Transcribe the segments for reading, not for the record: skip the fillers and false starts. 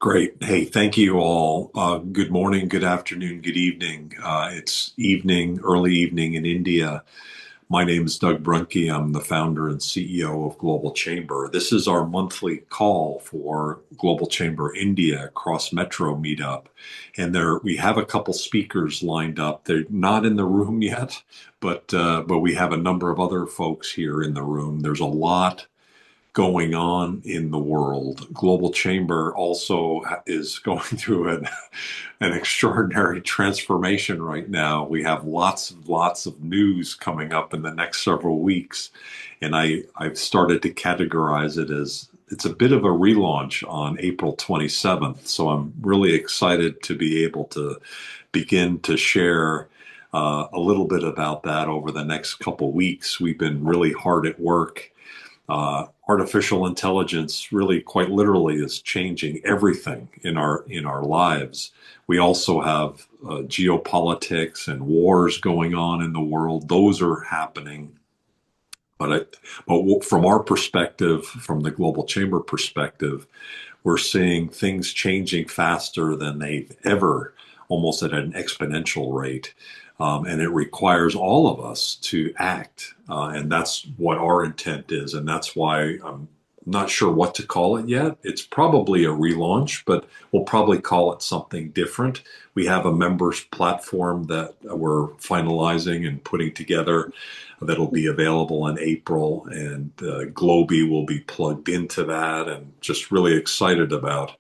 Great. Hey, thank you all. Good morning, good afternoon, good evening. It's evening, early evening in India. My name is Doug Brunke. I'm the founder and CEO of Global Chamber. This is our monthly call for Global Chamber India Cross Metro Meetup. And there we have a couple speakers lined up. They're not in the room yet, but we have a number of other folks here in the room. There's a lot going on in the world. Global Chamber also is going through an extraordinary transformation right now. We have lots of news coming up in the next several weeks, and I've started to categorize it as it's a bit of a relaunch on April 27th. So I'm really excited to be able to begin to share a little bit about that over the next couple weeks. We've been really hard at work. Artificial intelligence really quite literally is changing everything in our lives. We also have geopolitics and wars going on in the world. Those are happening. But from our perspective, from the Global Chamber perspective, we're seeing things changing faster than they've ever, almost at an exponential rate. And it requires all of us to act. And that's what our intent is. And that's why I'm not sure what to call it yet. It's probably a relaunch, but we'll probably call it something different. We have a members platform that we're finalizing and putting together that'll be available in April. And Globy will be plugged into that, and just really excited about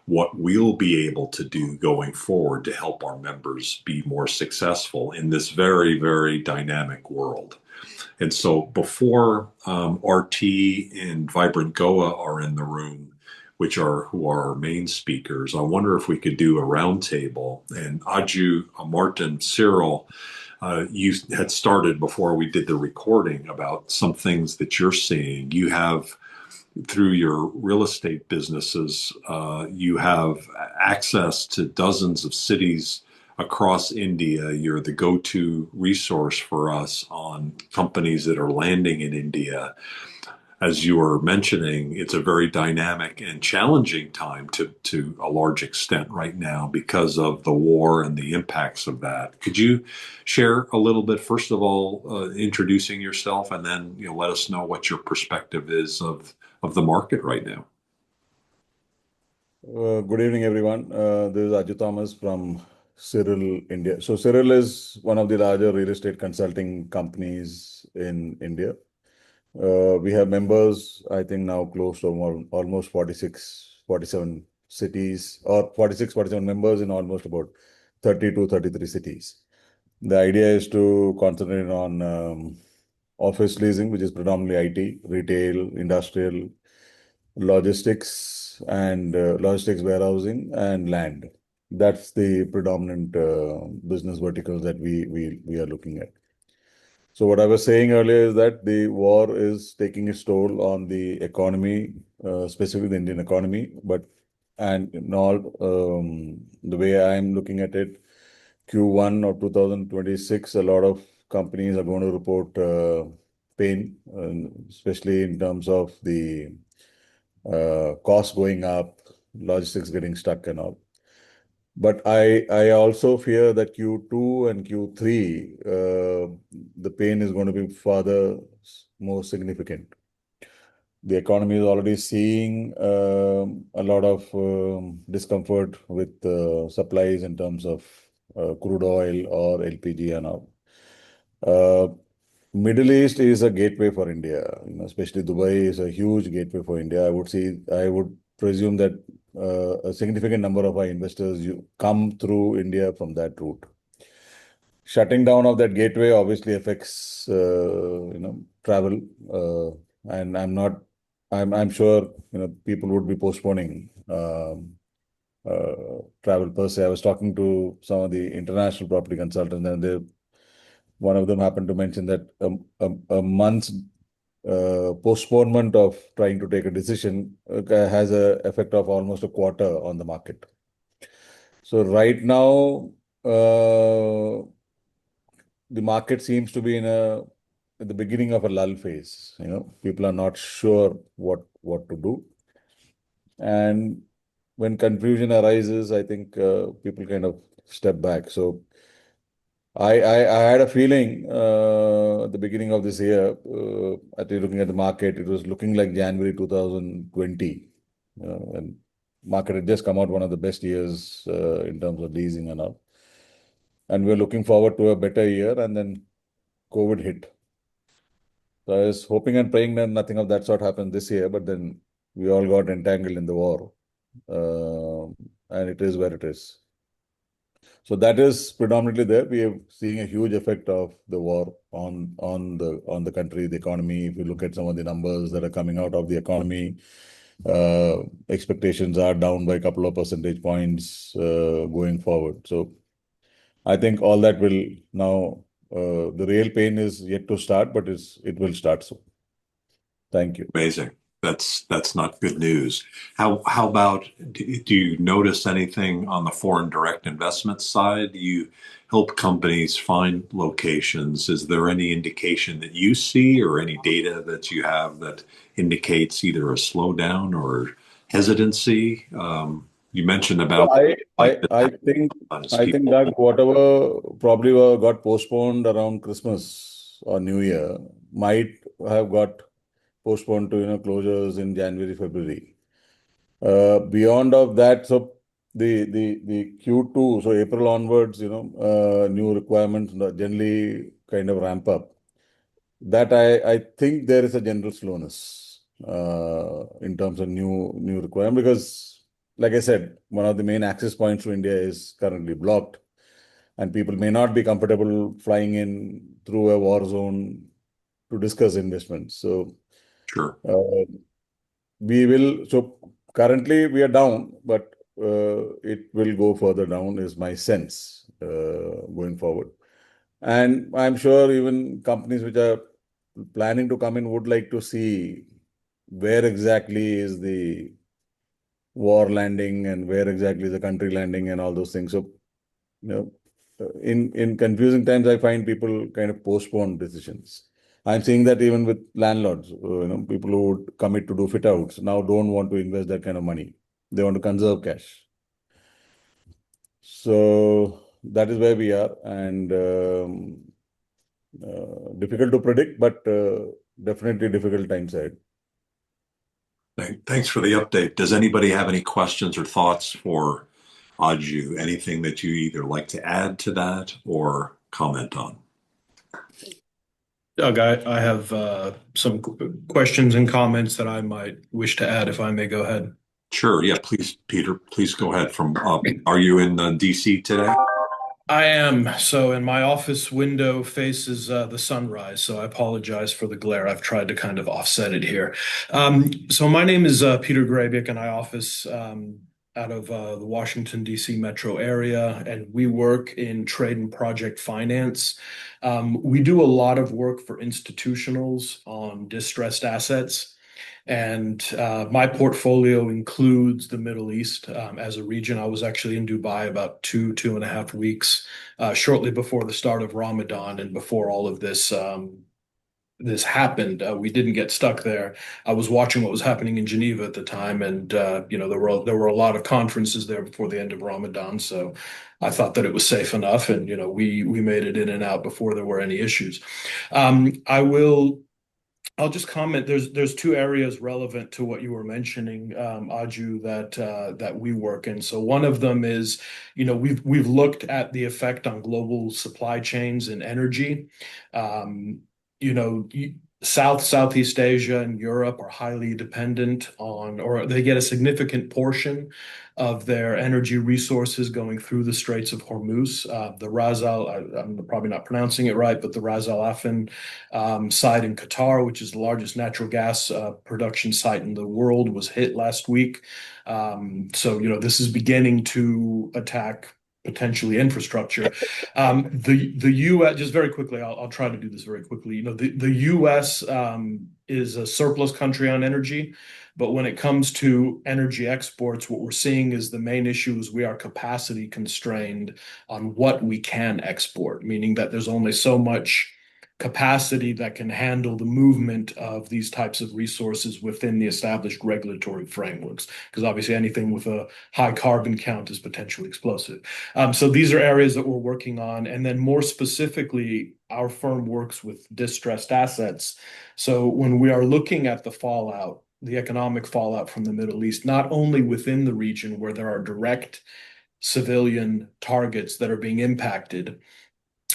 what we'll be able to do going forward to help our members be more successful in this very, very dynamic world. And so before RT and Vibrant Goa are in the room, who are our main speakers, I wonder if we could do a roundtable. And Aju, Martin, Cyril, you had started before we did the recording about some things that you're seeing. You have through your real estate businesses, you have access to dozens of cities across India. You're the go-to resource for us on companies that are landing in India. As you were mentioning, it's a very dynamic and challenging time to a large extent right now because of the war and the impacts of that. Could you share a little bit, first of all, introducing yourself, and then let us know what your perspective is of the market right now? Good evening, everyone. This is Aju Thomas from Cyril, India. So Cyril is one of the larger real estate consulting companies in India. We have members, I think now close to almost 46, 47 cities, or 46, 47 members in almost about 32, 33 cities. The idea is to concentrate on office leasing, which is predominantly IT, retail, industrial, logistics, and logistics warehousing, and land. That's the predominant business verticals that we are looking at. So what I was saying earlier is that the war is taking its toll on the economy, specifically the Indian economy. And in all, the way I'm looking at it, Q1 of 2026, a lot of companies are going to report pain, especially in terms of the costs going up, logistics getting stuck and all. But I also fear that Q2 and Q3, the pain is going to be further more significant. The economy is already seeing a lot of discomfort with supplies in terms of crude oil or LPG and all. Middle East is a gateway for India, especially Dubai is a huge gateway for India. I would presume that a significant number of our investors come through India from that route. Shutting down of that gateway obviously affects travel, and I'm sure people would be postponing travel per se. I was talking to some of the international property consultants, and one of them happened to mention that a month's postponement of trying to take a decision has an effect of almost a quarter on the market. So right now, the market seems to be at the beginning of a lull phase. People are not sure what to do, and when confusion arises, I think people kind of step back. So I had a feeling at the beginning of this year, actually looking at the market, it was looking like January 2020. And market had just come out one of the best years in terms of leasing and all. And we're looking forward to a better year, and then COVID hit. So I was hoping and praying that nothing of that sort happened this year, but then we all got entangled in the war. And it is where it is. So that is predominantly there. We are seeing a huge effect of the war on the country, the economy. If you look at some of the numbers that are coming out of the economy, uh, expectations are down by a couple of percentage points going forward. So I think all that will now the real pain is yet to start, but it will start soon. Thank you. Amazing. That's not good news. How about do you notice anything on the foreign direct investment side? You help companies find locations. Is there any indication that you see or any data that you have that indicates either a slowdown or hesitancy? You mentioned So about I like I the I think as I think people. that whatever probably got postponed around Christmas or New Year might have got postponed to closures in January, February. Beyond of that, so the Q2, so April onwards, new requirements generally kind of ramp up. That I think there is a general slowness in terms of new requirement because, like I said, one of the main access points to India is currently blocked, and people may not be comfortable flying in through a war zone to discuss investments. So Sure. uh, we will. So currently we are down, but it will go further down, is my sense going forward. And I'm sure even companies which are planning to come in would like to see where exactly is the war landing and where exactly is the country landing and all those things. So, in confusing times, I find people kind of postpone decisions. I'm seeing that even with landlords, people who would commit to do fit outs now don't want to invest that kind of money. They want to conserve cash. So that is where we are, and difficult to predict, but definitely difficult times ahead. Thanks for the update. Does anybody have any questions or thoughts for Aju? Anything that you either like to add to that or comment on? Doug, I have some questions and comments that I might wish to add, if I may go ahead. Sure. Yeah, please, Peter, please go ahead. Are you in DC today? I am. So, and my office window faces the sunrise, so I apologize for the glare. I've tried to kind of offset it here. So, my name is Peter Grabick, and I office out of the Washington, D.C. metro area, and we work in trade and project finance. We do a lot of work for institutionals on distressed assets. And my portfolio includes the Middle East as a region. I was actually in Dubai about 2.5 weeks shortly before the start of Ramadan and before all of this happened. We didn't get stuck there. I was watching what was happening in Geneva at the time, and there were a lot of conferences there before the end of Ramadan. So I thought that it was safe enough, and we made it in and out before there were any issues. I will. I'll just comment. There's two areas relevant to what you were mentioning, Aju, that we work in. So one of them is, we've looked at the effect on global supply chains and energy. Um, you know, Southeast Asia and Europe are highly dependent on, or they get a significant portion of their energy resources going through the Straits of Hormuz. The Ras Al, I'm probably not pronouncing it right, but the Ras Al Afan site in Qatar, which is the largest natural gas production site in the world, was hit last week. So, this is beginning to attack potentially infrastructure. The U.S. just very quickly, I'll try to do this very quickly. The U.S. Is a surplus country on energy, but when it comes to energy exports, what we're seeing is the main issue is we are capacity constrained on what we can export, meaning that there's only so much capacity that can handle the movement of these types of resources within the established regulatory frameworks. Because obviously anything with a high carbon count is potentially explosive. So these are areas that we're working on. And then more specifically, our firm works with distressed assets. So when we are looking at the fallout, the economic fallout from the Middle East, not only within the region where there are direct civilian targets that are being impacted,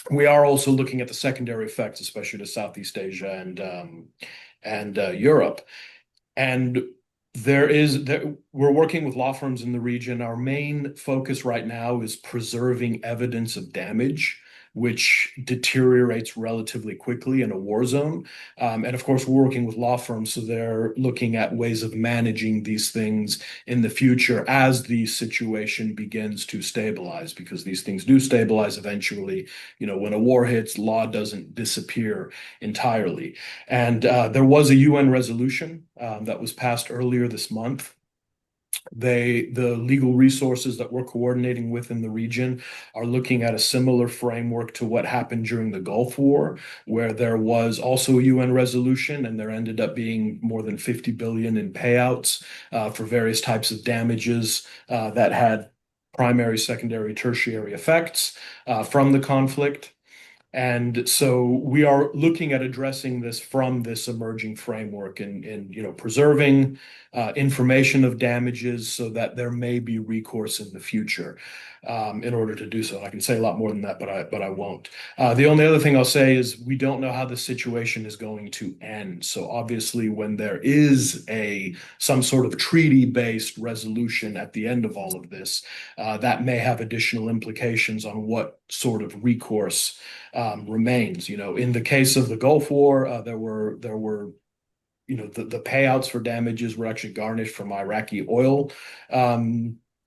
we are also looking at the secondary effects, especially to Southeast Asia and Europe. And we're working with law firms in the region. Our main focus right now is preserving evidence of damage, which deteriorates relatively quickly in a war zone. And of course, we're working with law firms, so they're looking at ways of managing these things in the future as the situation begins to stabilize, because these things do stabilize eventually. When a war hits, law doesn't disappear entirely. And there was a UN resolution that was passed earlier this month. The legal resources that we're coordinating with in the region are looking at a similar framework to what happened during the Gulf War, where there was also a UN resolution, and there ended up being more than 50 billion in payouts for various types of damages that had primary, secondary, tertiary effects from the conflict. And so we are looking at addressing this from this emerging framework and preserving information of damages so that there may be recourse in the future in order to do so. I can say a lot more than that, but I won't. The only other thing I'll say is we don't know how the situation is going to end. So obviously, when there is some sort of treaty-based resolution at the end of all of this, that may have additional implications on what sort of recourse remains. In the case of the Gulf War, there were the payouts for damages were actually garnished from Iraqi oil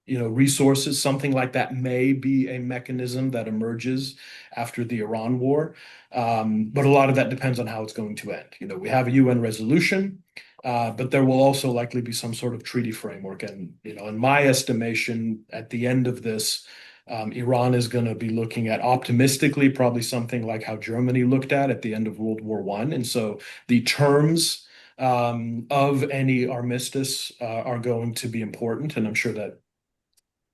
resources. Something like that may be a mechanism that emerges after the Iran war. But a lot of that depends on how it's going to end. We have a UN resolution, but there will also likely be some sort of treaty framework. And, in my estimation, at the end of this, Iran is going to be looking at optimistically, probably something like how Germany looked at the end of World War I. And so the terms of any armistice are going to be important. And I'm sure that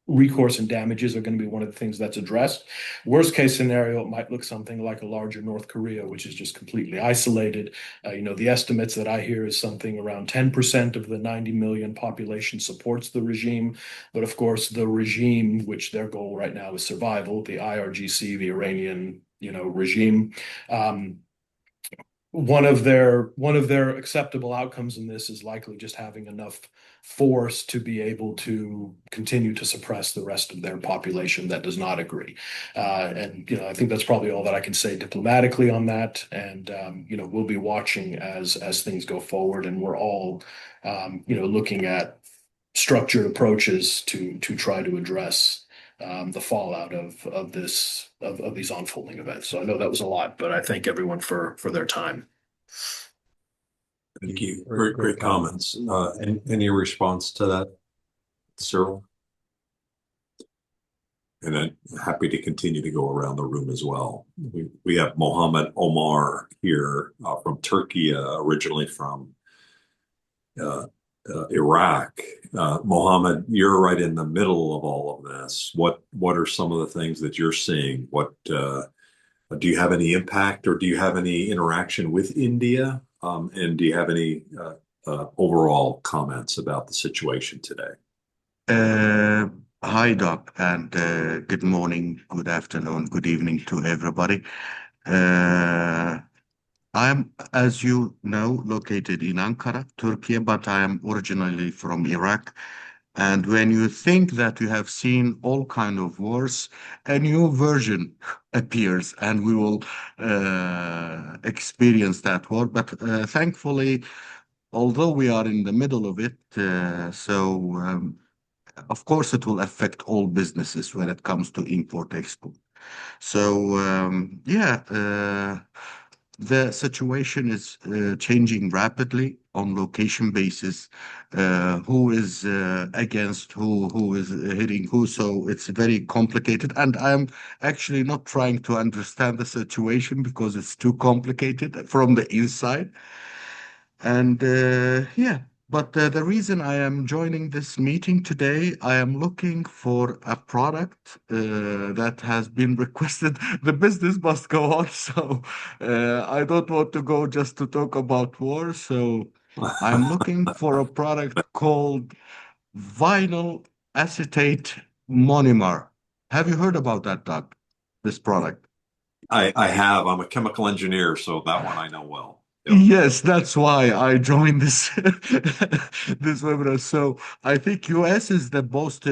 recourse and damages are going to be one of the things that's addressed. Worst case scenario, it might look something like a larger North Korea, which is just completely isolated. The estimates that I hear is something around 10% of the 90 million population supports the regime. But of course, the regime, which their goal right now is survival, the IRGC, the Iranian, regime, one of their acceptable outcomes in this is likely just having enough force to be able to continue to suppress the rest of their population that does not agree. And I think that's probably all that I can say diplomatically on that. And we'll be watching as things go forward, and we're all looking at structured approaches to try to address the fallout of these unfolding events. So I know that was a lot, but I thank everyone for their time. Thank you. Great comments. Any response to that, Cyril? And I'm happy to continue to go around the room as well. We have Mohammed Omar here from Turkey, originally from Iraq. Mohammed, you're right in the middle of all of this. What are some of the things that you're seeing? Do you have any impact, or do you have any interaction with India? And do you have any overall comments about the situation today? Hi, Doc, and good morning, good afternoon, good evening to everybody. I'm, as you know, located in Ankara, Turkey, but I am originally from Iraq. And when you think that you have seen all kind of wars, a new version appears, and we will experience that war. But thankfully, although we are in the middle of it, of course it will affect all businesses when it comes to import export. So the situation is changing rapidly on location basis. Who is against who is hitting who? So it's very complicated. And I'm actually not trying to understand the situation because it's too complicated from the inside. And yeah, but the reason I am joining this meeting today, I am looking for a product that has been requested. The business must go on, so I don't want to go just to talk about war. So I'm looking for a product called vinyl acetate monomer. Have you heard about that, Doug? This product? I have. I'm a chemical engineer, so that one I know well. Yep. Yes, that's why I joined this this webinar. So I think US is the most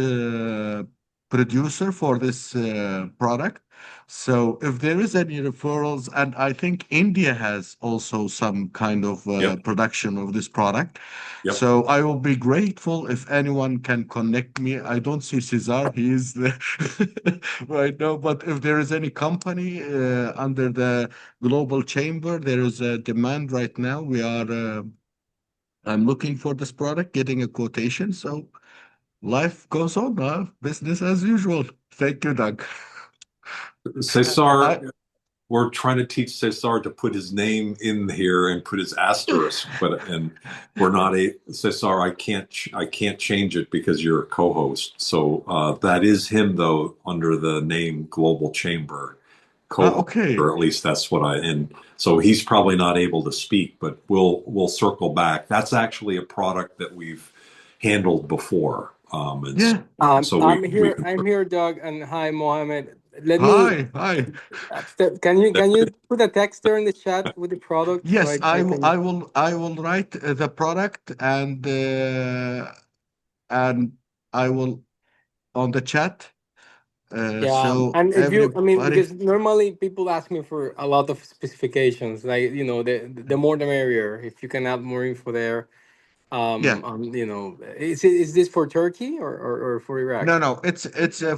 producer for this product. So if there is any referrals, and I think India has also some kind of Yep. production of this product. Yep. So I will be grateful if anyone can connect me. I don't see Cesar; he is the right now. But if there is any company under the Global Chamber, there is a demand right now. I'm looking for this product, getting a quotation. So life goes on now, business as usual. Thank you, Doug. Cesar, I, we're trying to teach Cesar to put his name in here and put his asterisk, and we're not a Cesar. I can't change it because you're a co-host. So that is him though under the name Global Chamber co-host, okay. or at least that's what and so he's probably not able to speak, but we'll circle back. That's actually a product that we've handled before, and Yeah. so I'm we here. can. I'm here, Doug, and hi, Mohammed. Let me. Hi. Hi. Can you put a text there in the chat with the product so Yes, I I can. I will write the product and I will on the chat. Yeah, So and if you, I mean, everybody, because normally people ask me for a lot of specifications, like the more the merrier. If you can add more info there, yeah. is this for Turkey or for Iraq? No, no, it's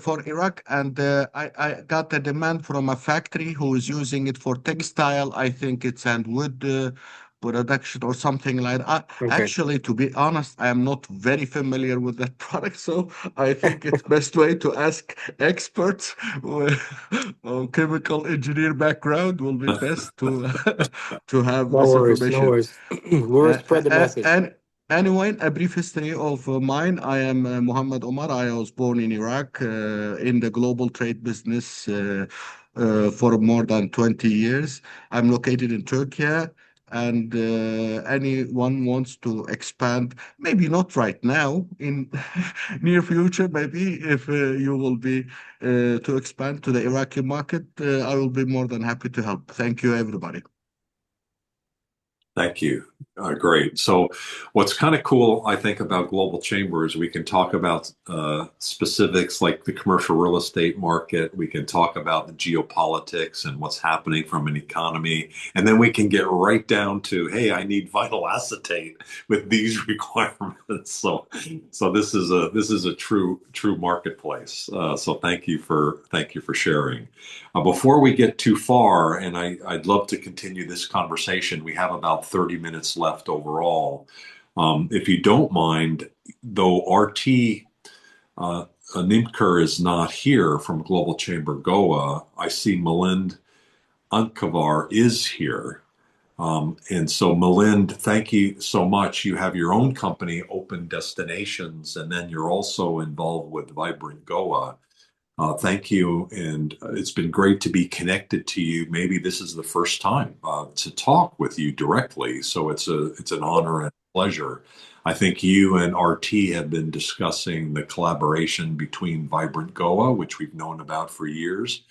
for Iraq, and I got a demand from a factory who is using it for textile. I think it's and wood production or something like that. Okay. Actually, to be honest, I am not very familiar with that product, so I think it's best way to ask experts with on chemical engineer background will be best to to have No this worries, no information. worries. We'll spread the message. And anyway, a brief history of mine. I am Muhammad Omar. I was born in Iraq in the global trade business for more than 20 years. I'm located in Turkey, and anyone wants to expand, maybe not right now, in near future, maybe if you will be to expand to the Iraqi market, I will be more than happy to help. Thank you, everybody. Thank you. Great. So, what's kind of cool, I think, about Global Chamber is we can talk about specifics like the commercial real estate market. We can talk about the geopolitics and what's happening from an economy. And then we can get right down to, hey, I need vinyl acetate with these requirements. So this is a true marketplace. So thank you for sharing. Before we get too far, and I'd love to continue this conversation, we have about 30 minutes left overall. If you don't mind, though RT Nimker is not here from Global Chamber Goa, I see Milind Ankavar is here. And so, Milind, thank you so much. You have your own company, Open Destinations, and then you're also involved with Vibrant Goa. Thank you, and it's been great to be connected to you. Maybe this is the first time to talk with you directly, so it's an honor and pleasure. I think you and RT have been discussing the collaboration between Vibrant Goa, which we've known about for years,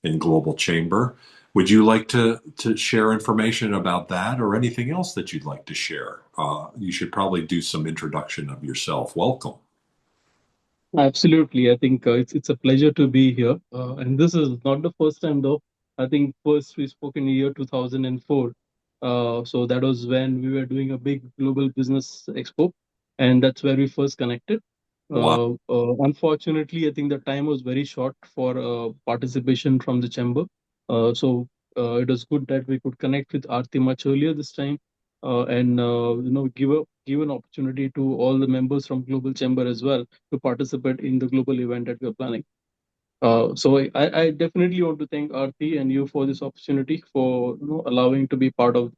and Global Chamber. Would you like to share information about that or anything else that you'd like to share? You should probably do some introduction of yourself. Welcome. Absolutely. I think it's a pleasure to be here. And this is not the first time, though. I think first we spoke in the year 2004. So that was when we were doing a big global business expo, and that's where we first connected. Wow. Unfortunately, I think the time was very short for participation from the chamber. So it was good that we could connect with Aarti much earlier this time, and give an opportunity to all the members from Global Chamber as well to participate in the global event that we're planning. So I definitely want to thank Aarti and you for this opportunity for allowing to be part of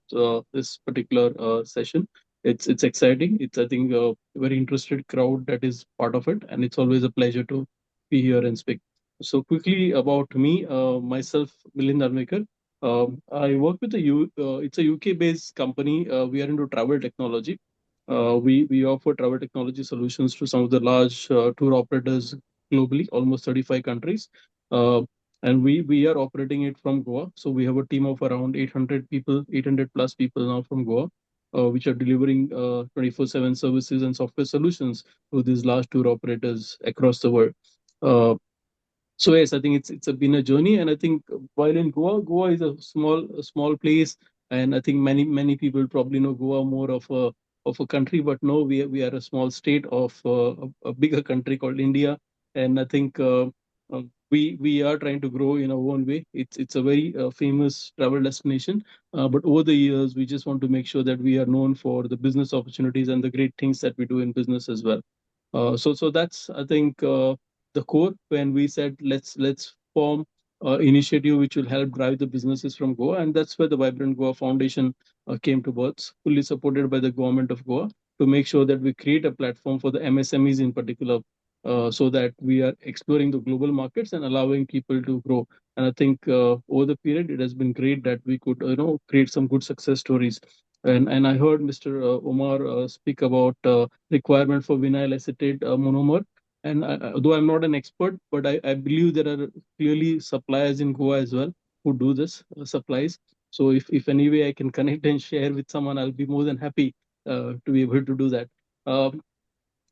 this particular session. It's exciting. It's, I think, a very interested crowd that is part of it, and it's always a pleasure to be here and speak. So quickly about me, myself, Milind Armekar. I work with it's a UK-based company. We are into travel technology. We offer travel technology solutions to some of the large tour operators globally, almost 35 countries. Uh, and we are operating it from Goa. So we have a team of around 800 people, 800 plus people now from Goa, which are delivering 24/7 services and software solutions to these large tour operators across the world. Uh, so yes, I think it's been a journey, and I think while in Goa, Goa is a small place, and I think many people probably know Goa more of a country, but no, we are a small state of a bigger country called India, and I think we are trying to grow in our own way. It's a very famous travel destination, but over the years, we just want to make sure that we are known for the business opportunities and the great things that we do in business as well. So that's, I think, the core when we said let's form initiative which will help drive the businesses from Goa, and that's where the Vibrant Goa Foundation came to birth, fully supported by the government of Goa, to make sure that we create a platform for the MSMEs in particular, so that we are exploring the global markets and allowing people to grow. And I think over the period, it has been great that we could create some good success stories. And I heard Mr. Omar speak about requirement for vinyl acetate monomer. And though I'm not an expert, but I believe there are clearly suppliers in Goa as well who do this supplies. So if any way I can connect and share with someone, I'll be more than happy to be able to do that. Um,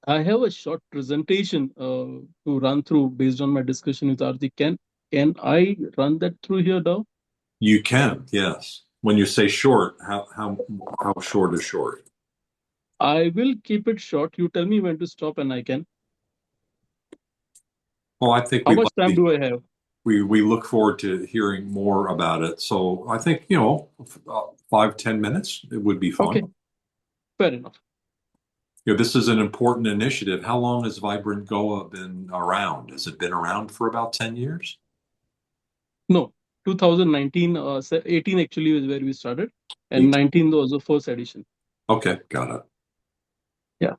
I have a short presentation to run through based on my discussion with Arti. Can I run that through here now? You can, yes. When you say short, how short is short? I will keep it short. You tell me when to stop, and I can. Well, I think How we'd much like time to, do I have? we look forward to hearing more about it. So I think, 5, 10 minutes, it would be Okay, fine. fair enough. This is an important initiative. How long has Vibrant Goa been around? Has it been around for about 10 years? No, 2019, 18 actually is where we started, and 19 was the first edition. Okay, got it. Yeah.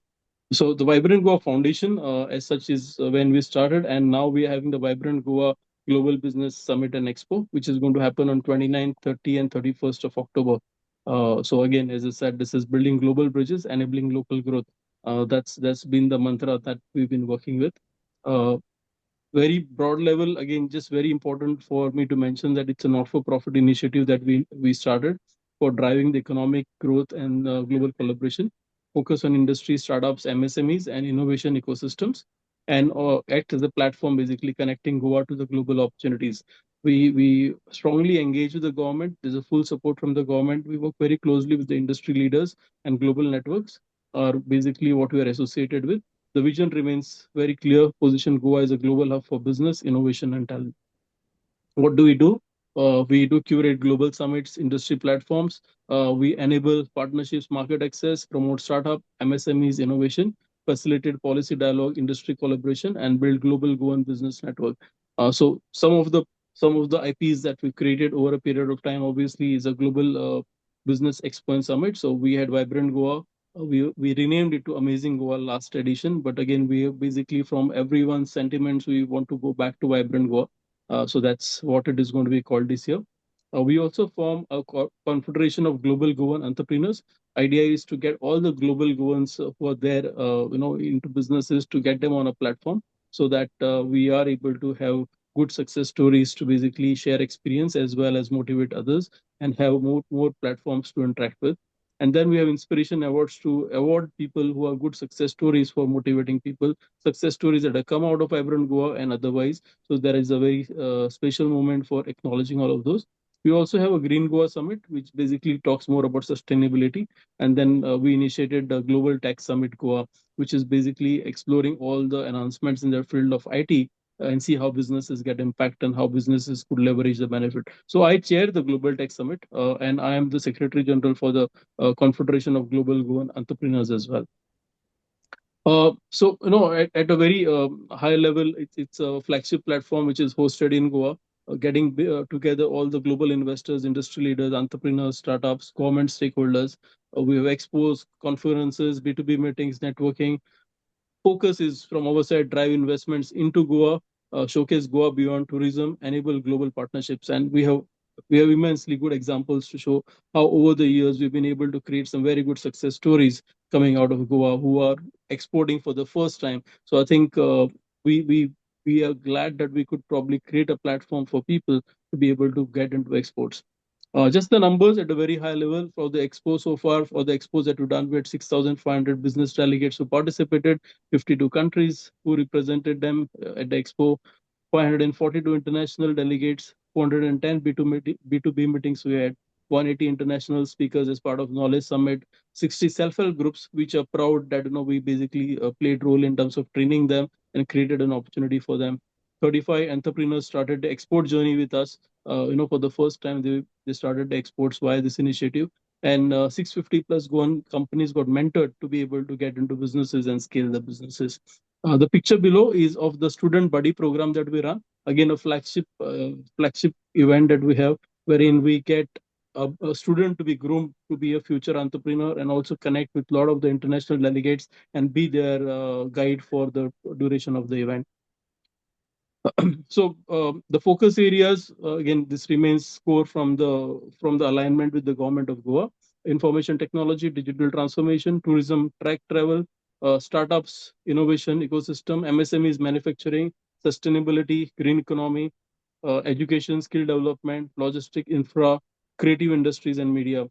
So the Vibrant Goa Foundation, as such, is when we started, and now we are having the Vibrant Goa Global Business Summit and Expo, which is going to happen on 29th, 30, and 31st of October. So again, as I said, this is building global bridges, enabling local growth. That's been the mantra that we've been working with. Uh, Very broad level, again, just very important for me to mention that it's a not-for-profit initiative that we started for driving the economic growth and global collaboration, focus on industry startups, MSMEs, and innovation ecosystems, and act as a platform basically connecting Goa to the global opportunities. We strongly engage with the government. There's a full support from the government. We work very closely with the industry leaders, and global networks are basically what we are associated with. The vision remains very clear: position Goa as a global hub for business, innovation, and talent. What do we do? We do curate global summits, industry platforms. We enable partnerships, market access, promote startup, MSMEs, innovation, facilitate policy dialogue, industry collaboration, and build global Goan business network. So some of the IPs that we created over a period of time, obviously, is a global business expo and summit. So we had Vibrant Goa. We renamed it to Amazing Goa last edition, but again, we basically, from everyone's sentiments, we want to go back to Vibrant Goa. So that's what it is going to be called this year. We also form a confederation of global Goan entrepreneurs. Idea is to get all the global Goans who are there, into businesses, to get them on a platform so that we are able to have good success stories to basically share experience as well as motivate others and have more platforms to interact with. And then we have inspiration awards to award people who are good success stories for motivating people, success stories that have come out of Vibrant Goa and otherwise. So there is a very special moment for acknowledging all of those. We also have a Green Goa Summit, which basically talks more about sustainability. And then we initiated the Global Tech Summit Goa, which is basically exploring all the announcements in the field of IT and see how businesses get impact and how businesses could leverage the benefit. So I chair the Global Tech Summit, and I am the Secretary General for the Confederation of Global Goan Entrepreneurs as well. So, at a very high level, it's a flagship platform which is hosted in Goa, getting together all the global investors, industry leaders, entrepreneurs, startups, government stakeholders. We have expos, conferences, B2B meetings, networking. Focus is from our side, drive investments into Goa, showcase Goa beyond tourism, enable global partnerships, and we have immensely good examples to show how over the years we've been able to create some very good success stories coming out of Goa who are exporting for the first time. So I think we we we are glad that we could probably create a platform for people to be able to get into exports. Just the numbers at a very high level for the expo so far. For the expos that we've done, we had 6,500 business delegates who participated, 52 countries who represented them at the expo, 542 international delegates, 410 B2B meetings we had, 180 international speakers as part of Knowledge Summit, 60 self-help groups, which are proud that we basically played role in terms of training them and created an opportunity for them. 35 entrepreneurs started the export journey with us. For the first time, they started the exports via this initiative. And 650 plus Goan companies got mentored to be able to get into businesses and scale the businesses. The picture below is of the student buddy program that we run. Again, a flagship event that we have, wherein we get a student to be groomed to be a future entrepreneur and also connect with a lot of the international delegates and be their guide for the duration of the event. So the focus areas, again, this remains core from the alignment with the government of Goa: information technology, digital transformation, tourism, track travel, startups, innovation ecosystem, MSMEs, manufacturing, sustainability, green economy, education, skill development, logistic infra, creative industries, and media.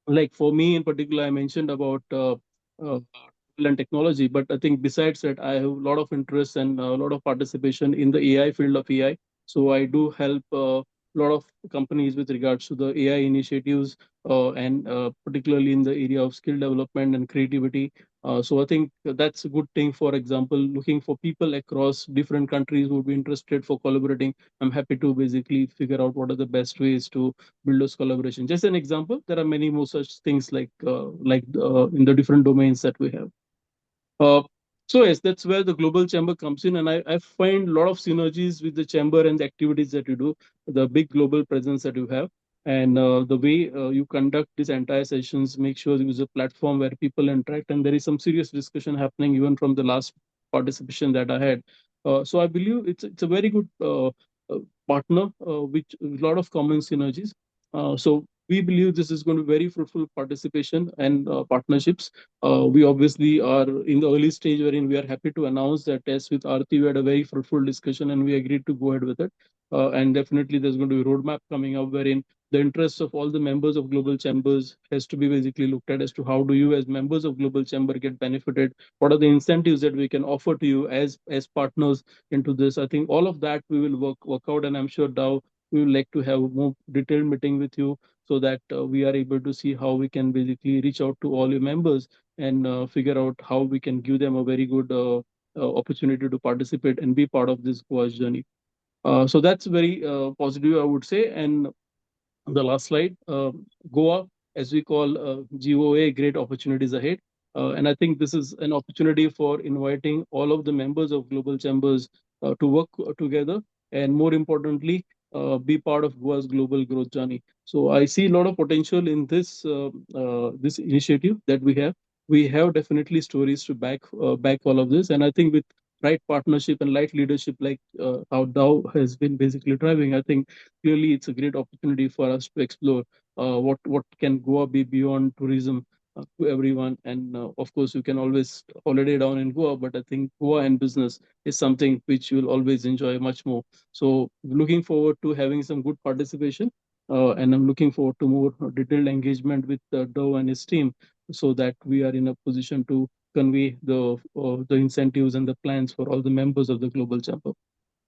Like for me in particular, I mentioned about uh, and technology, but I think besides that, I have a lot of interest and a lot of participation in the AI field of AI. So I do help a lot of companies with regards to the AI initiatives, and particularly in the area of skill development and creativity. So I think that's a good thing. For example, looking for people across different countries who would be interested for collaborating. I'm happy to basically figure out what are the best ways to build those collaboration. Just an example, there are many more such things like in the different domains that we have. Uh, so yes, that's where the global chamber comes in, and I find a lot of synergies with the chamber and the activities that you do, the big global presence that you have, and the way you conduct these entire sessions. Make sure there is a platform where people interact, and there is some serious discussion happening even from the last participation that I had. So I believe it's a very good partner, which a lot of common synergies. So we believe this is going to be very fruitful participation and partnerships. We obviously are in the early stage wherein we are happy to announce that as with Aarti, we had a very fruitful discussion and we agreed to go ahead with it. And definitely there's going to be a roadmap coming up wherein the interests of all the members of global chambers has to be basically looked at as to how do you as members of global chamber get benefited, what are the incentives that we can offer to you as partners into this. I think all of that we will work out, and I'm sure Dow, we would like to have a more detailed meeting with you so that we are able to see how we can basically reach out to all your members and figure out how we can give them a very good opportunity to participate and be part of this Goa journey. So that's very positive, I would say. And the last slide, Goa, as we call GOA, great opportunities ahead. And I think this is an opportunity for inviting all of the members of Global Chambers to work together and more importantly, be part of Goa's global growth journey. So I see a lot of potential in this initiative that we have. We have definitely stories to back all of this, and I think with right partnership and right leadership, like how Dow has been basically driving, I think clearly it's a great opportunity for us to explore what can Goa be beyond tourism to everyone. And of course, you can always holiday down in Goa, but I think Goa and business is something which you'll always enjoy much more. So looking forward to having some good participation. And I'm looking forward to more detailed engagement with Dow and his team so that we are in a position to convey the incentives and the plans for all the members of the global chamber.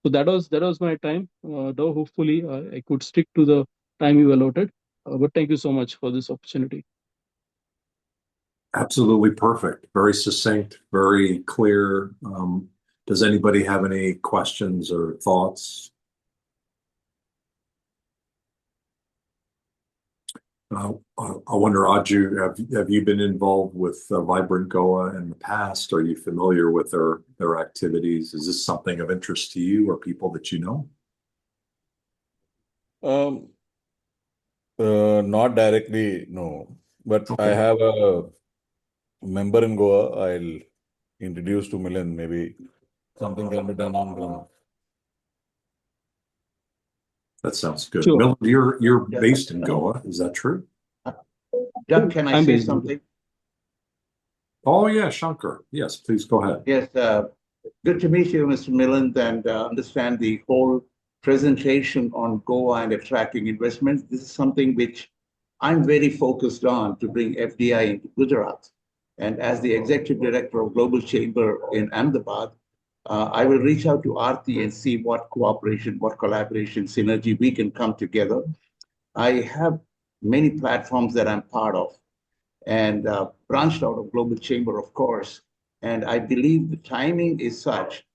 So that was my time. Though hopefully I could stick to the time you allotted. But thank you so much for this opportunity. Absolutely perfect. Very succinct, very clear Does anybody have any questions or thoughts? I wonder, Aju, have you been involved with Vibrant Goa in the past? Are you familiar with their activities? Is this something of interest to you or people that you know? Not directly, no. But I Okay. have a member in Goa. I'll introduce to Milind. Maybe something can be done on ground. That sounds good. Sure. Mill, you're Yeah. based in Goa, is that true? Doug, can I I'm say based in something? Oh yeah, Shankar. Yes, please go ahead. Yes, good to meet you, Mr. Milland, and understand the whole presentation on Goa and attracting investments. This is something which I'm very focused on to bring FDI into Gujarat. And as the executive director of Global Chamber in Ahmedabad, I will reach out to Aarti and see what cooperation, what collaboration, synergy we can come together. I have many platforms that I'm part of and branched out of Global Chamber, of course. And I believe the timing is such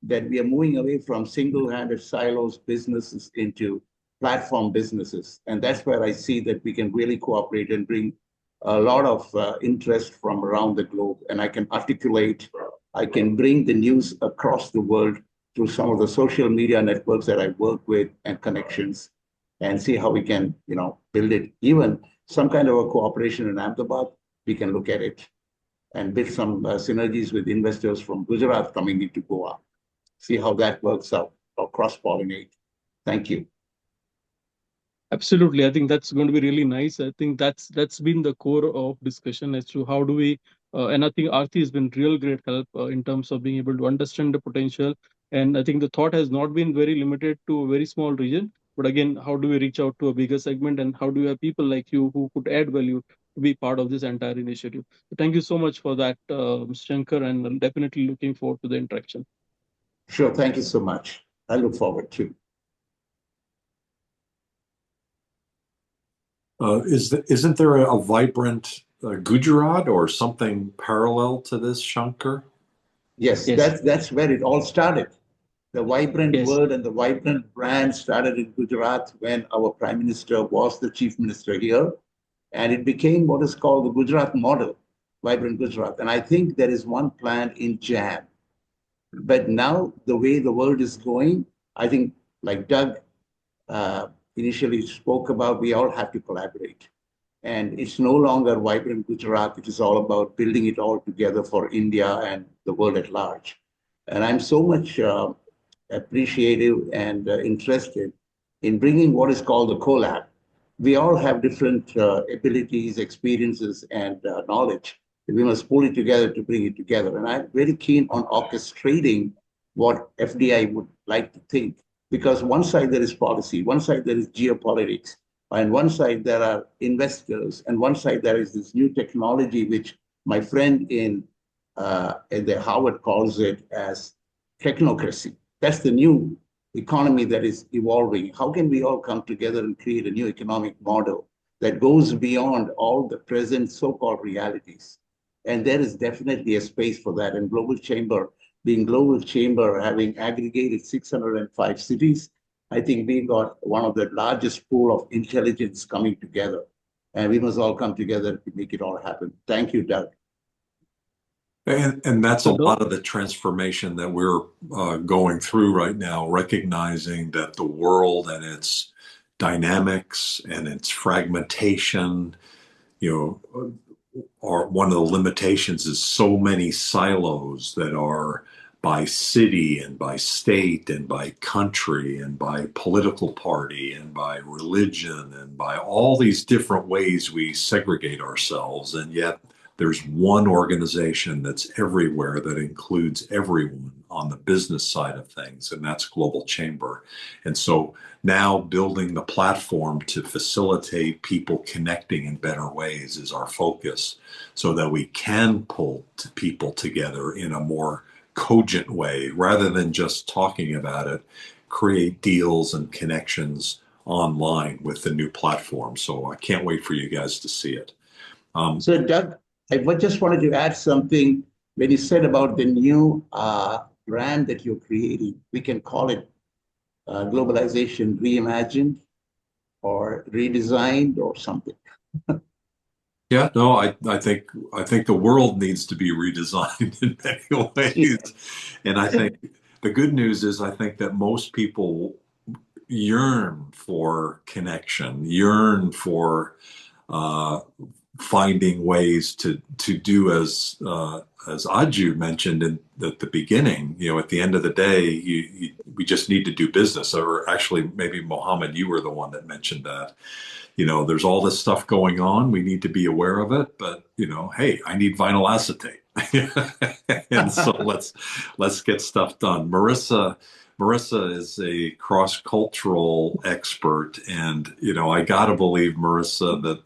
that we are moving away from single-handed silos businesses into platform businesses. And that's where I see that we can really cooperate and bring a lot of interest from around the globe. And I can articulate, I can bring the news across the world through some of the social media networks that I work with and connections and see how we can, build it. Even some kind of a cooperation in Ahmedabad, we can look at it and build some synergies with investors from Gujarat coming into Goa. See how that works out or cross-pollinate. Thank you. Absolutely. I think that's going to be really nice. I think that's been the core of discussion as to how do we, and I think Aarti has been real great help in terms of being able to understand the potential. And I think the thought has not been very limited to a very small region. But again, how do we reach out to a bigger segment and how do we have people like you who could add value to be part of this entire initiative? So thank you so much for that, Mr. Shankar, and I'm definitely looking forward to the interaction. Sure. Thank you so much. I look forward to. Isn't there a vibrant Gujarat or something parallel to this, Shankar? Yes, Yes. that's where it all started. The vibrant Yes. word and the vibrant brand started in Gujarat when our prime minister was the chief minister here. And it became what is called the Gujarat model, vibrant Gujarat. And I think there is one plant in Jam. But now the way the world is going, I think like Doug uh, initially spoke about, we all have to collaborate. And it's no longer vibrant Gujarat. It is all about building it all together for India and the world at large. And I'm so much appreciative and interested in bringing what is called the collab. We all have different abilities, experiences, and knowledge. We must pull it together to bring it together. And I'm very keen on orchestrating what FDI would like to think. Because one side there is policy, one side there is geopolitics, and one side there are investors, and one side there is this new technology, which my friend in the Harvard calls it as technocracy. That's the new economy that is evolving. How can we all come together and create a new economic model that goes beyond all the present so-called realities? And there is definitely a space for that. And Global Chamber, being Global Chamber, having aggregated 605 cities, I think we got one of the largest pool of intelligence coming together. And we must all come together to make it all happen. Thank you, Doug. And that's a So, lot of the transformation that we're going through right now, recognizing that the world and its dynamics and its fragmentation, are one of the limitations is so many silos that are by city and by state and by country and by political party and by religion and by all these different ways we segregate ourselves. And yet there's one organization that's everywhere that includes everyone on the business side of things, and that's Global Chamber. And so now building the platform to facilitate people connecting in better ways is our focus so that we can pull people together in a more cogent way rather than just talking about it, create deals and connections online with the new platform. So I can't wait for you guys to see it. So, Doug, I just wanted to add something when you said about the new brand that you're creating. We can call it globalization reimagined or redesigned or something. Yeah, no, I think the world needs to be redesigned in many ways. And I think the good news is I think that most people yearn for connection, yearn for uh, finding ways to do as Aju mentioned at the beginning. You know, at the end of the day, we just need to do business. Or actually, maybe Mohammed, you were the one that mentioned that. You know, there's all this stuff going on. We need to be aware of it. But you know, hey, I need vinyl acetate, and so let's get stuff done. Marissa is a cross-cultural expert, and you know, I gotta believe, Marissa, that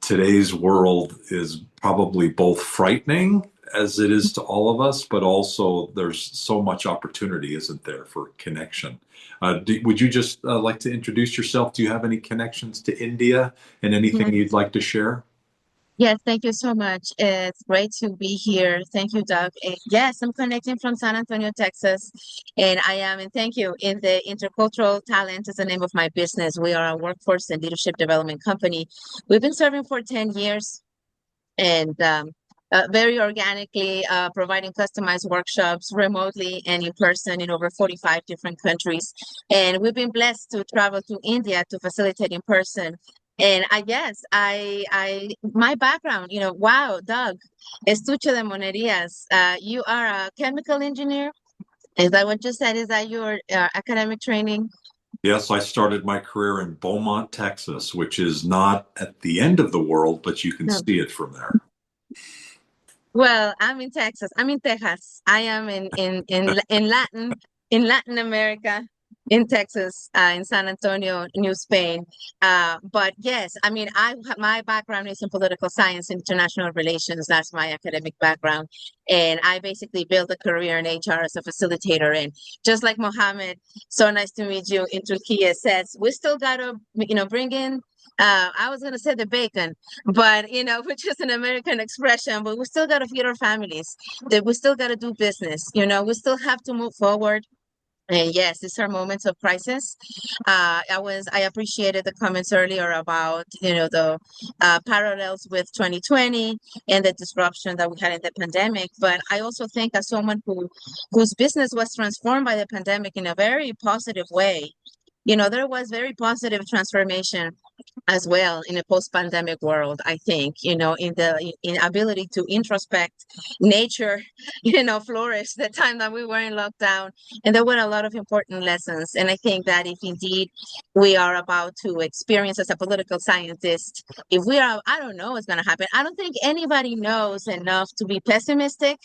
today's world is probably both frightening as it is to all of us, but also there's so much opportunity, isn't there, for connection. Would you just like to introduce yourself? Do you have any connections to India and anything Yes, you'd like to share? yes, thank you so much. It's great to be here. Thank you, Doug. Yes, I'm connecting from San Antonio, Texas, and I am, and thank you, in the Intercultural Talent is the name of my business. We are a workforce and leadership development company. We've been serving for 10 years and very organically providing customized workshops remotely and in person in over 45 different countries. And we've been blessed to travel to India to facilitate in person. And I guess my background, wow, Doug, estuche de monerías. You are a chemical engineer. Is that what you said? Is that your academic training? Yes, I started my career in Beaumont, Texas, which is not at the end of the world, but you can No. see it from there. Well, I'm in Texas. I'm in Texas. I am in Latin America, in Texas, in San Antonio, New Spain. But yes, I mean, my background is in political science, international relations. That's my academic background, and I basically built a career in HR as a facilitator. And just like Mohammed, so nice to meet you in Turkey. Says we still gotta, bring in. I was gonna say the bacon, but which is an American expression, but we still got to feed our families. That we still got to do business. We still have to move forward. And yes, these are moments of crisis. I appreciated the comments earlier about the parallels with 2020 and the disruption that we had in the pandemic. But I also think, as someone whose business was transformed by the pandemic in a very positive way, there was very positive transformation as well in a post-pandemic world. I think in ability to introspect nature, flourish the time that we were in lockdown, and there were a lot of important lessons. And I think that if indeed we are about to experience as a political scientist, if we are, I don't know what's going to happen. I don't think anybody knows enough to be pessimistic,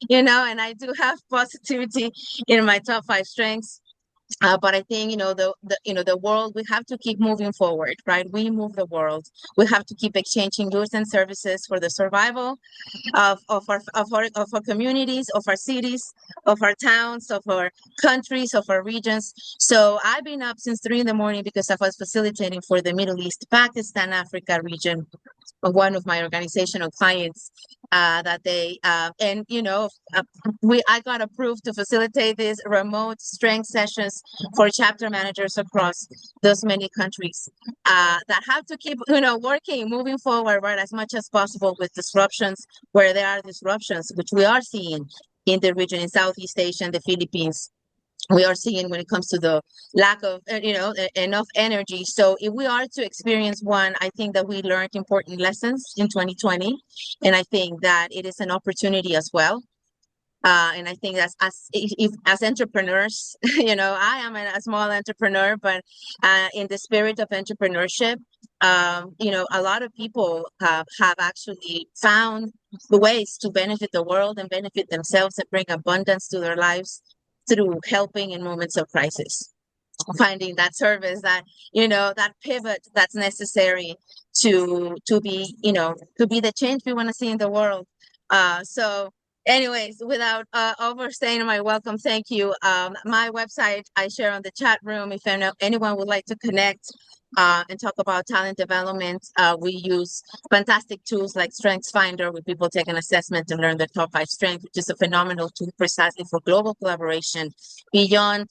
and I do have positivity in my top 5 strengths. But I think the world, we have to keep moving forward, right? We move the world. We have to keep exchanging goods and services for the survival of our communities, of our cities, of our towns, of our countries, of our regions. So I've been up since 3 in the morning because I was facilitating for the Middle East, Pakistan, Africa region of one of my organizational clients, that they and I got approved to facilitate these remote strength sessions for chapter managers across those many countries, that have to keep working, moving forward, right, as much as possible with disruptions where there are disruptions, which we are seeing in the region, in Southeast Asia and the Philippines. We are seeing when it comes to the lack of enough energy. So if we are to experience one, I think that we learned important lessons in 2020, and I think that it is an opportunity as well. And I think that's as entrepreneurs, I am a small entrepreneur, but in the spirit of entrepreneurship, a lot of people have actually found the ways to benefit the world and benefit themselves and bring abundance to their lives through helping in moments of crisis, finding that service, that pivot that's necessary to be the change we want to see in the world. So Anyways, without overstaying my welcome, thank you. My website I share on the chat room. If anyone would like to connect and talk about talent development, we use fantastic tools like Strengths Finder, where people take an assessment and learn their top 5 strengths, which is a phenomenal tool precisely for global collaboration. Beyond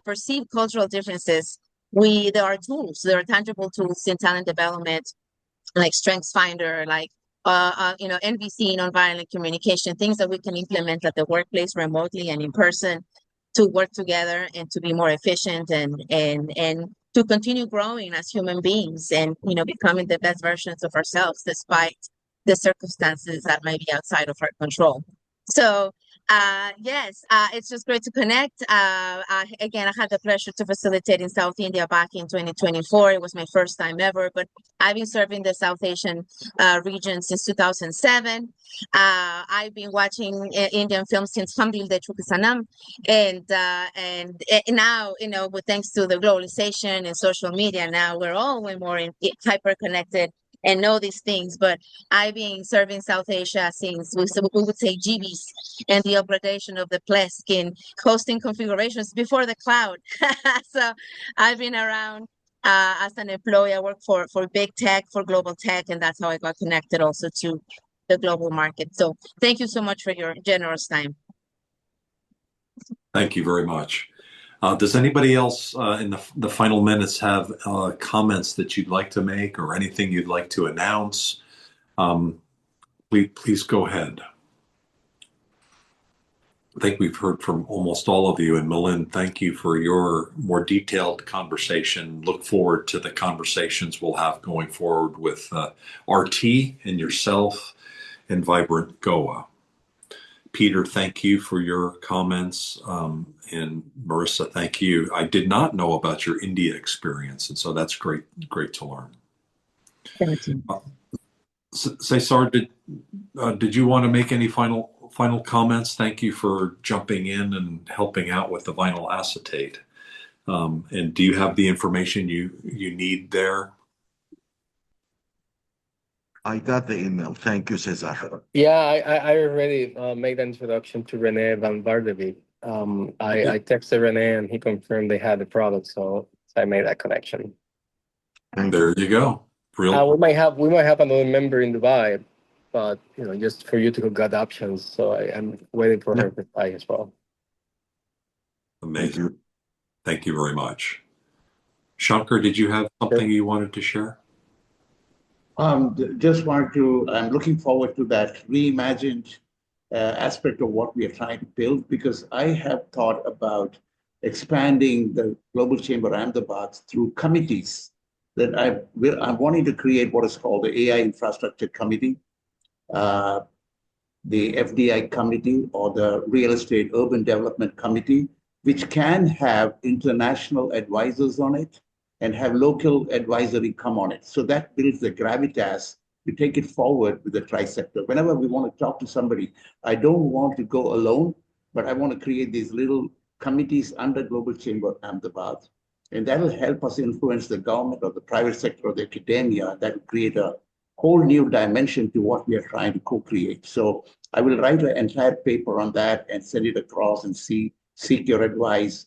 perceived cultural differences, there are tools, there are tangible tools in talent development like Strengths Finder, like NVC, nonviolent communication, things that we can implement at the workplace remotely and in person to work together and to be more efficient and to continue growing as human beings and becoming the best versions of ourselves despite the circumstances that might be outside of our control. So yes, it's just great to connect. Again, I had the pleasure to facilitate in South India back in 2024. It was my first time ever, but I've been serving the South Asian region since 2007. I've been watching Indian films since Hum Dil De Chuke Sanam, and now with thanks to the globalization and social media, now we're all way more hyper connected and know these things. But I've been serving South Asia since we would say GBs and the upgradation of the Plesk in hosting configurations before the cloud. So I've been around as an employee. I work for big tech, for global tech, and that's how I got connected also to the global market. So thank you so much for your generous time. Thank you very much. Does anybody else in the final minutes have comments that you'd like to make or anything you'd like to announce? Please go ahead. I think we've heard from almost all of you. And Milind, thank you for your more detailed conversation. Look forward to the conversations we'll have going forward with RT and yourself and Vibrant Goa. Peter, thank you for your comments. And Marissa, thank you. I did not know about your India experience, and so that's great to learn. Thank you. Cesar, did you want to make any final comments? Thank you for jumping in and helping out with the vinyl acetate. And do you have the information you need there? I got the email. Thank you, Cesar. Yeah, I already made the introduction to Rene Van Bardebeek. I texted Rene and he confirmed they had the product, so I made that connection. There you go. We might have another member in Dubai, but just for you to get options. So I'm waiting for her reply as well. Amazing. Thank you very much. Shankar, did you have something you wanted to share? Just wanted to, I'm looking forward to that reimagined aspect of what we are trying to build, because I have thought about expanding the Global Chamber Ahmedabad through committees that I'm wanting to create what is called the AI Infrastructure Committee, the FDI Committee, or the Real Estate Urban Development Committee, which can have international advisors on it and have local advisory come on it. So that builds the gravitas to take it forward with the tri-sector. Whenever we want to talk to somebody, I don't want to go alone, but I want to create these little committees under Global Chamber Ahmedabad. And that will help us influence the government or the private sector or the academia. That will create a whole new dimension to what we are trying to co-create. So I will write an entire paper on that and send it across and seek your advice,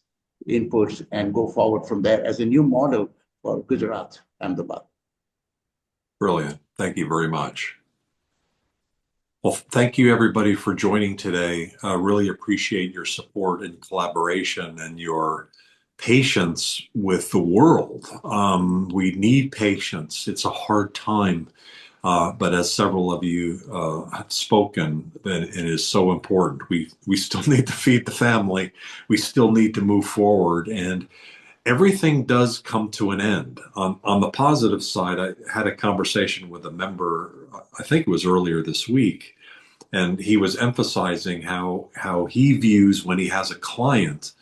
inputs, and go forward from there as a new model for Gujarat, Ahmedabad. Brilliant. Thank you very much. Well, thank you everybody for joining today. I really appreciate your support and collaboration and your patience with the world. We need patience. It's a hard time. But as several of you have spoken, it is so important. We still need to feed the family. We still need to move forward, and everything does come to an end. On the positive side, I had a conversation with a member, I think it was earlier this week, and he was emphasizing how he views when he has a client.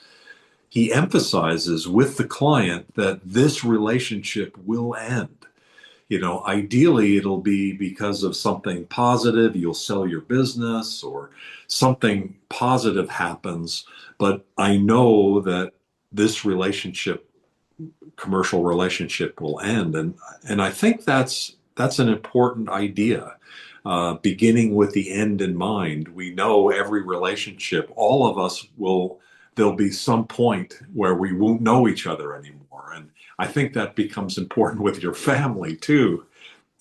He emphasizes with the client that this relationship will end. Ideally, it'll be because of something positive. You'll sell your business or something positive happens. But I know that this commercial relationship will end. And I think that's an important idea. beginning with the end in mind. We know every relationship, all of us there'll be some point where we won't know each other anymore. And I think that becomes important with your family too.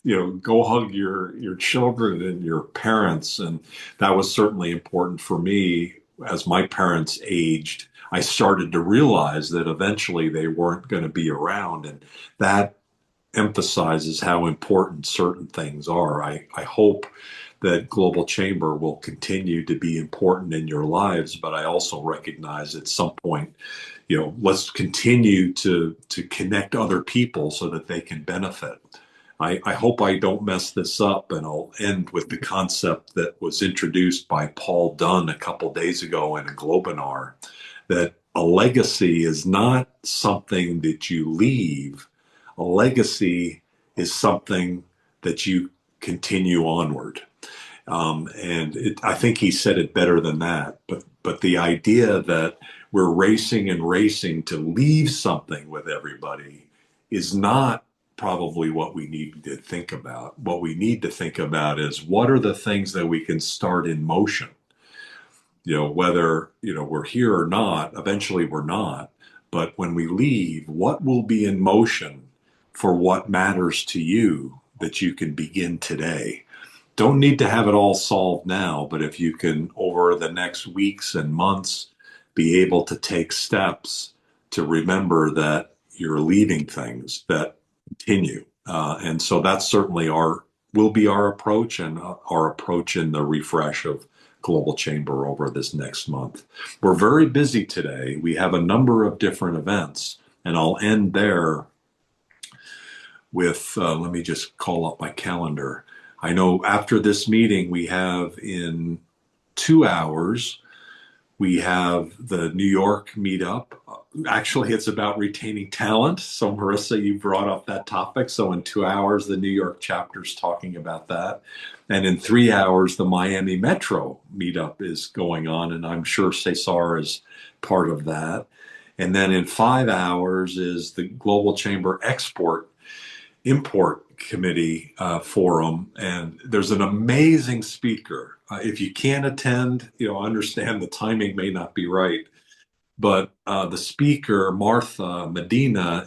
Go hug your children and your parents. And that was certainly important for me as my parents aged. I started to realize that eventually they weren't going to be around. And that emphasizes how important certain things are. I hope that Global Chamber will continue to be important in your lives, but I also recognize at some point, let's continue to connect other people so that they can benefit. I hope I don't mess this up, and I'll end with the concept that was introduced by Paul Dunn a couple days ago in a Globinar, that a legacy is not something that you leave. A legacy is something that you continue onward. I think he said it better than that. But the idea that we're racing and racing to leave something with everybody is not probably what we need to think about. What we need to think about is what are the things that we can start in motion? Whether, we're here or not, eventually we're not. But when we leave, what will be in motion for what matters to you that you can begin today? Don't need to have it all solved now, but if you can, over the next weeks and months, be able to take steps to remember that you're leaving things that continue. And so that's certainly will be our approach, and our approach in the refresh of Global Chamber over this next month. We're very busy today. We have a number of different events, and I'll end there with, let me just call up my calendar. I know after this meeting, we have in 2 hours, we have the New York Meetup. Actually, it's about retaining talent. So Marissa, you brought up that topic. So in 2 hours, the New York chapter's talking about that. And in 3 hours, the Miami Metro Meetup is going on. And I'm sure Cesar is part of that. And then in 5 hours is the Global Chamber Import Committee forum, and there's an amazing speaker. If you can't attend, understand the timing may not be right, but the speaker, Dr. Martha Medina,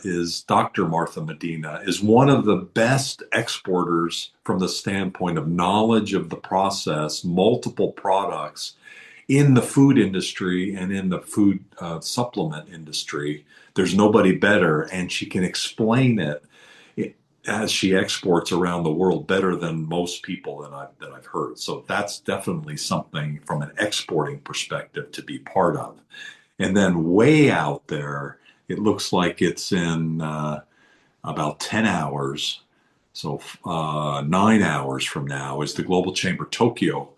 is one of the best exporters from the standpoint of knowledge of the process, multiple products in the food industry and in the food supplement industry. There's nobody better, and she can explain it as she exports around the world better than most people that I've heard. So that's definitely something from an exporting perspective to be part of. And then way out there, it looks like it's in about 10 hours. So 9 hours from now is the Global Chamber Tokyo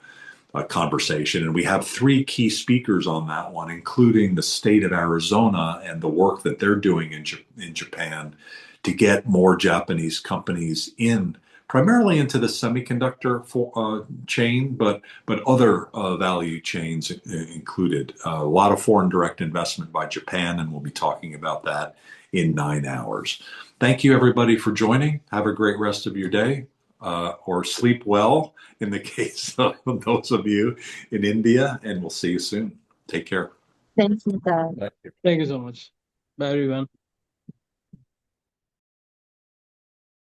conversation. And we have 3 key speakers on that one, including the state of Arizona and the work that they're doing in Japan to get more Japanese companies primarily into the semiconductor chain, but other value chains included. A lot of foreign direct investment by Japan, and we'll be talking about that in 9 hours. Thank you, everybody, for joining. Have a great rest of your day, or sleep well in the case of those of you in India, and we'll see you soon. Take care. Thank you, Doug. Thank you so much. Bye, everyone.